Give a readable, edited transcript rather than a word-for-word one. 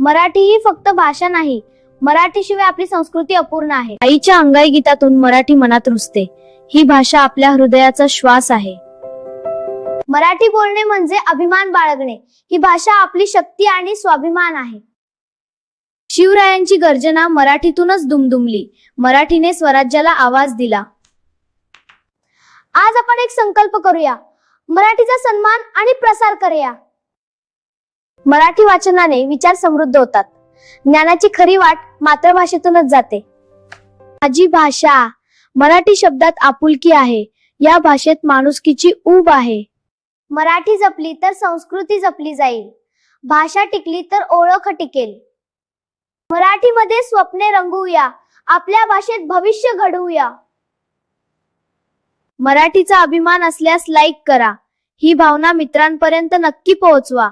मराठी ही फक्त भाषा नाही, मराठीशिवाय आपली संस्कृती अपूर्ण आहे. आईच्या अंगाई गीतातून मराठी मनात रुजते. ही भाषा आपल्या हृदयाचा श्वास आहे. मराठी बोलणे म्हणजे अभिमान बाळगणे. ही भाषा आपली शक्ती आणि स्वाभिमान आहे. शिवरायांची गर्जना मराठीतूनच दुमदुमली. मराठीने स्वराज्याला आवाज दिला. आज आपण एक संकल्प करूया, मराठीचा सन्मान आणि प्रसार करूया. मराठी वाचनाने विचार समृद्ध होतात. ज्ञानाची खरी वाट मातृभाषेतूनच जाते. माझी भाषा, मराठी शब्दात आपुलकी आहे. या भाषेत माणुसकीची ऊब आहे. मराठी जपली तर संस्कृती जपली जाईल. भाषा टिकली तर ओळख टिकेल. मराठीमध्ये स्वप्ने रंगवूया, आपल्या भाषेत भविष्य घडवूया. मराठीचा अभिमान असल्यास लाईक करा. ही भावना मित्रांपर्यंत नक्की पोहोचवा.